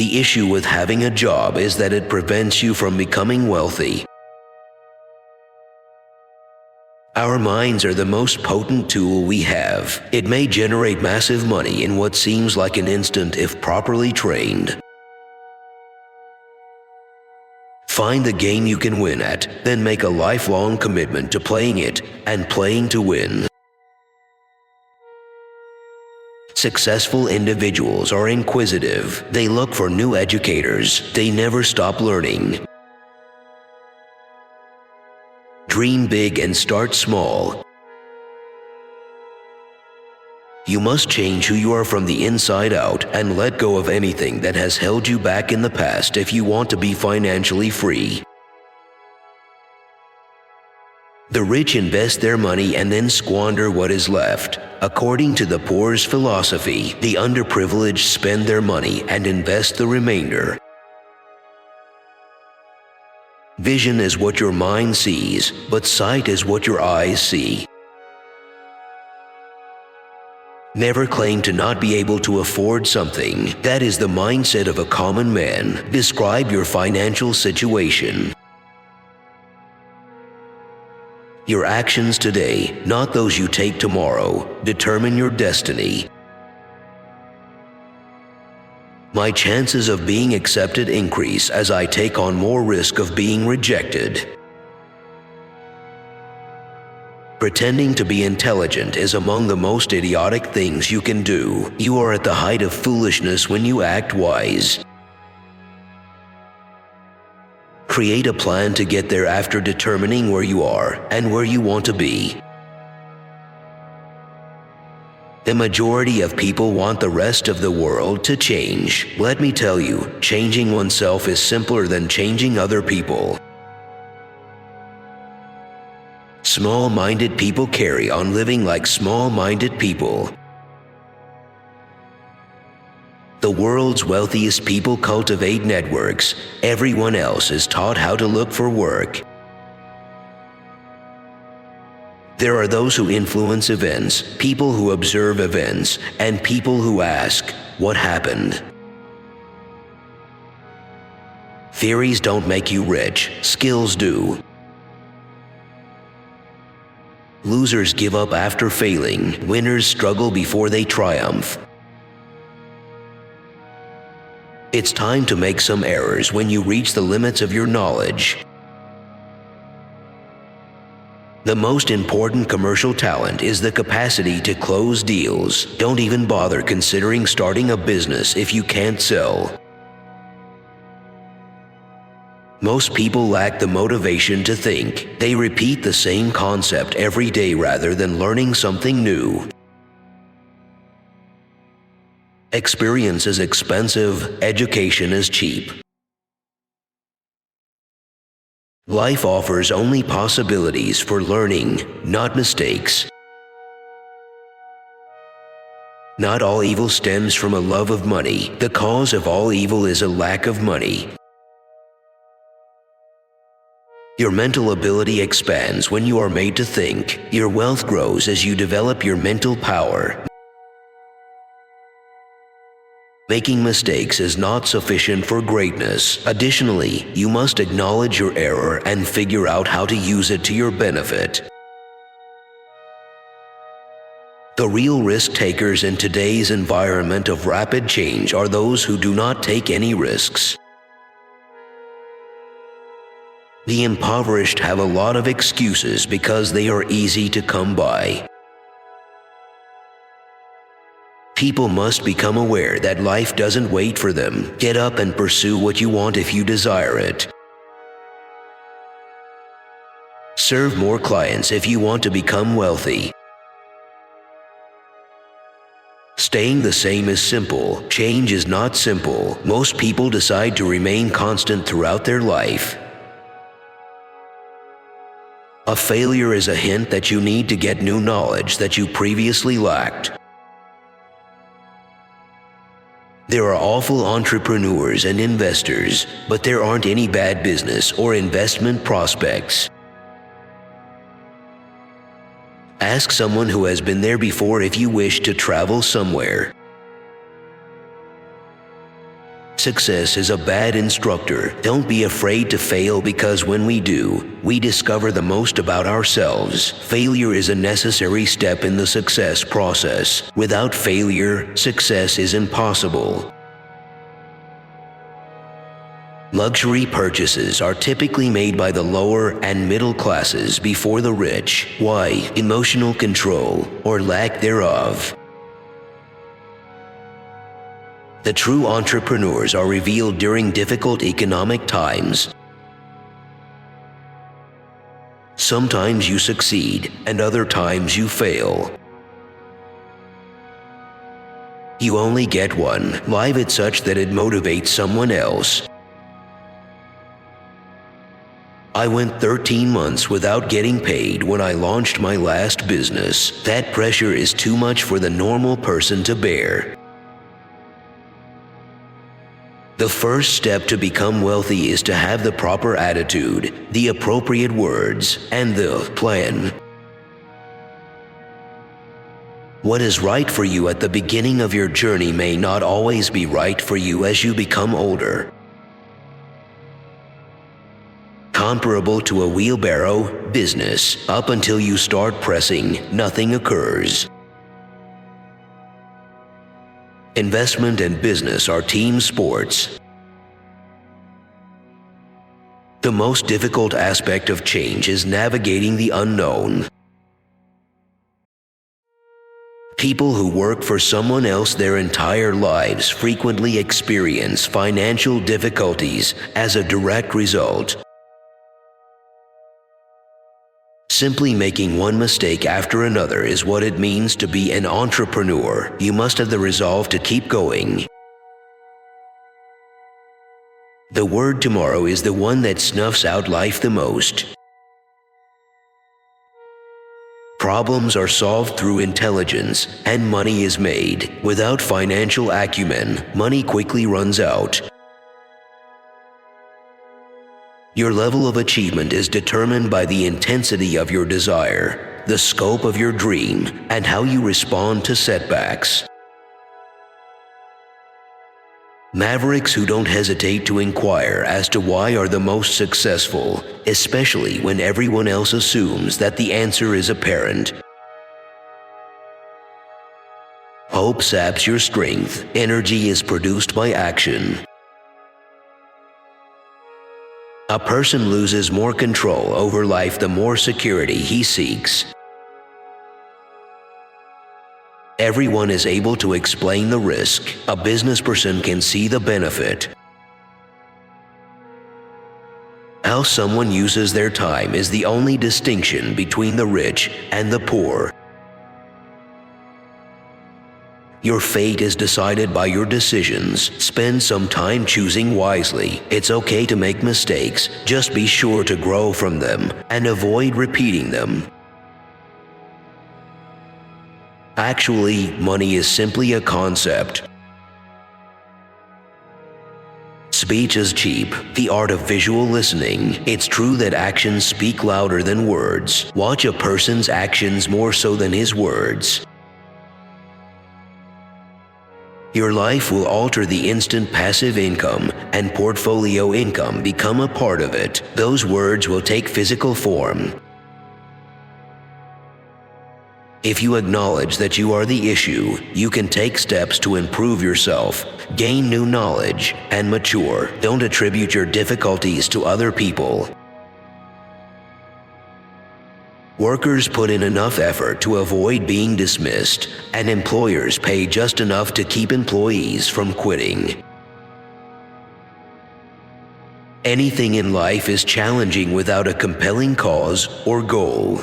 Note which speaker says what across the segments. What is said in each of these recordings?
Speaker 1: The issue with having a job is that it prevents you from becoming wealthy. Our minds are the most potent tool we have. It may generate massive money in what seems like an instant if properly trained. Find the game you can win at, then make a lifelong commitment to playing it and playing to win. Successful individuals are inquisitive. They look for new educators. They never stop learning. Dream big and start small. You must change who you are from the inside out and let go of anything that has held you back in the past if you want to be financially free. The rich invest their money and then squander what is left. According to the poor's philosophy, the underprivileged spend their money and invest the remainder. Vision is what your mind sees, but sight is what your eyes see. Never claim to not be able to afford something. That is the mindset of a common man. Describe your financial situation. Your actions today, not those you take tomorrow, determine your destiny. My chances of being accepted increase as I take on more risk of being rejected. Pretending to be intelligent is among the most idiotic things you can do. You are at the height of foolishness when you act wise. Create a plan to get there after determining where you are and where you want to be. The majority of people want the rest of the world to change. Let me tell you, changing oneself is simpler than changing other people. Small-minded people carry on living like small-minded people. The world's wealthiest people cultivate networks. Everyone else is taught how to look for work. There are those who influence events, people who observe events, and people who ask, "What happened?" Theories don't make you rich, skills do. Losers give up after failing, winners struggle before they triumph. It's time to make some errors when you reach the limits of your knowledge. The most important commercial talent is the capacity to close deals. Don't even bother considering starting a business if you can't sell. Most people lack the motivation to think. They repeat the same concept every day rather than learning something new. Experience is expensive, education is cheap. Life offers only possibilities for learning, not mistakes. Not all evil stems from a love of money. The cause of all evil is a lack of money. Your mental ability expands when you are made to think. Your wealth grows as you develop your mental power. Making mistakes is not sufficient for greatness. Additionally, you must acknowledge your error and figure out how to use it to your benefit. The real risk takers in today's environment of rapid change are those who do not take any risks. The impoverished have a lot of excuses because they are easy to come by. People must become aware that life doesn't wait for them. Get up and pursue what you want if you desire it. Serve more clients if you want to become wealthy. Staying the same is simple. Change is not simple. Most people decide to remain constant throughout their life. A failure is a hint that you need to get new knowledge that you previously lacked. There are awful entrepreneurs and investors, but there aren't any bad business or investment prospects. Ask someone who has been there before if you wish to travel somewhere. Success is a bad instructor. Don't be afraid to fail, because when we do, we discover the most about ourselves. Failure is a necessary step in the success process. Without failure, success is impossible. Luxury purchases are typically made by the lower and middle classes before the rich. Why? Emotional control, or lack thereof. The true entrepreneurs are revealed during difficult economic times. Sometimes you succeed, and other times you fail. You only get one. Live it such that it motivates someone else. I went 13 months without getting paid when I launched my last business. That pressure is too much for the normal person to bear. The first step to become wealthy is to have the proper attitude, the appropriate words, and the plan. What is right for you at the beginning of your journey may not always be right for you as you become older. Comparable to a wheelbarrow business, up until you start pressing, nothing occurs. Investment and business are team sports. The most difficult aspect of change is navigating the unknown. People who work for someone else their entire lives frequently experience financial difficulties as a direct result. Simply making one mistake after another is what it means to be an entrepreneur. You must have the resolve to keep going. The word tomorrow is the one that snuffs out life the most. Problems are solved through intelligence, and money is made. Without financial acumen, money quickly runs out. Your level of achievement is determined by the intensity of your desire, the scope of your dream, and how you respond to setbacks. Mavericks who don't hesitate to inquire as to why are the most successful, especially when everyone else assumes that the answer is apparent. Hope saps your strength. Energy is produced by action. A person loses more control over life the more security he seeks. Everyone is able to explain the risk. A business person can see the benefit. How someone uses their time is the only distinction between the rich and the poor. Your fate is decided by your decisions. Spend some time choosing wisely. It's okay to make mistakes. Just be sure to grow from them and avoid repeating them. Actually, money is simply a concept. Speech is cheap. The art of visual listening. It's true that actions speak louder than words. Watch a person's actions more so than his words. Your life will alter the instant passive income and portfolio income become a part of it. Those words will take physical form. If you acknowledge that you are the issue, you can take steps to improve yourself, gain new knowledge, and mature. Don't attribute your difficulties to other people. Workers put in enough effort to avoid being dismissed, and employers pay just enough to keep employees from quitting. Anything in life is challenging without a compelling cause or goal.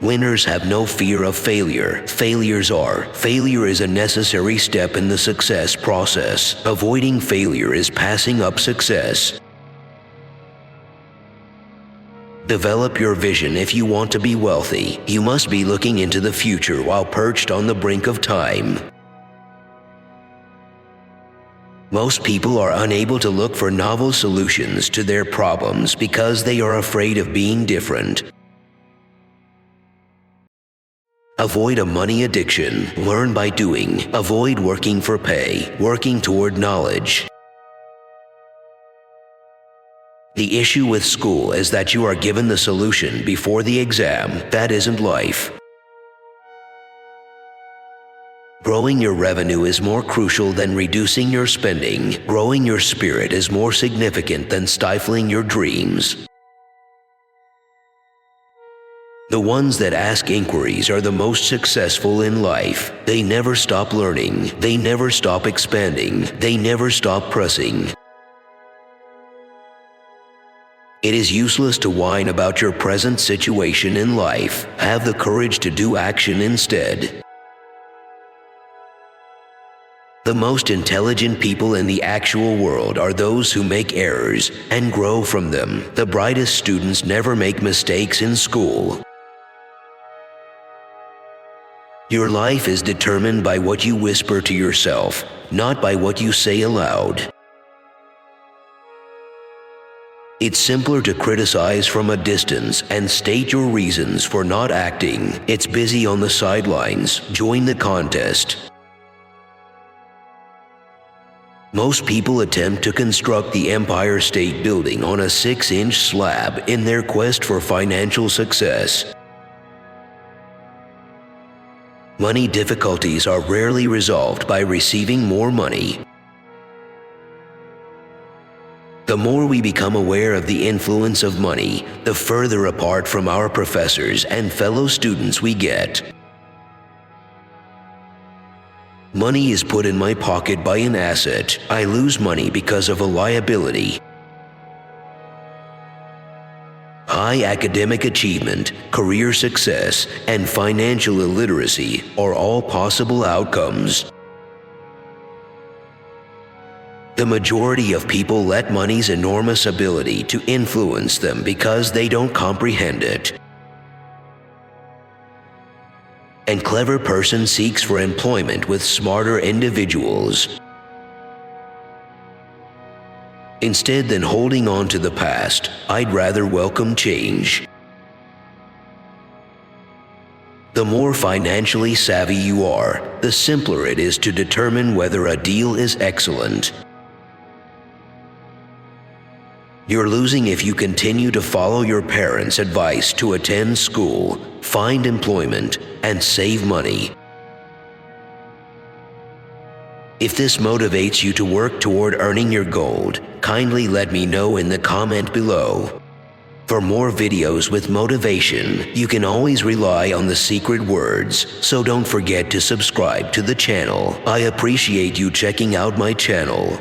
Speaker 1: Winners have no fear of failure. Failures are. Failure is a necessary step in the success process. Avoiding failure is passing up success. Develop your vision if you want to be wealthy. You must be looking into the future while perched on the brink of time. Most people are unable to look for novel solutions to their problems because they are afraid of being different. Avoid a money addiction. Learn by doing. Avoid working for pay. Working toward knowledge. The issue with school is that you are given the solution before the exam. That isn't life. Growing your revenue is more crucial than reducing your spending. Growing your spirit is more significant than stifling your dreams. The ones that ask inquiries are the most successful in life. They never stop learning. They never stop expanding. They never stop pressing. It is useless to whine about your present situation in life. Have the courage to do action instead. The most intelligent people in the actual world are those who make errors and grow from them. The brightest students never make mistakes in school. Your life is determined by what you whisper to yourself, not by what you say aloud. It's simpler to criticize from a distance and state your reasons for not acting. It's busy on the sidelines. Join the contest. Most people attempt to construct the Empire State Building on a 6-inch slab in their quest for financial success. Money difficulties are rarely resolved by receiving more money. The more we become aware of the influence of money, the further apart from our professors and fellow students we get. Money is put in my pocket by an asset. I lose money because of a liability. High academic achievement, career success, and financial illiteracy are all possible outcomes. The majority of people let money's enormous ability to influence them because they don't comprehend it. A clever person seeks for employment with smarter individuals. Instead than holding on to the past, I'd rather welcome change. The more financially savvy you are, the simpler it is to determine whether a deal is excellent. You're losing if you continue to follow your parents' advice to attend school, find employment, and save money. If this motivates you to work toward earning your gold, kindly let me know in the comment below. For more videos with motivation, you can always rely on the secret words, so don't forget to subscribe to the channel. I appreciate you checking out my channel.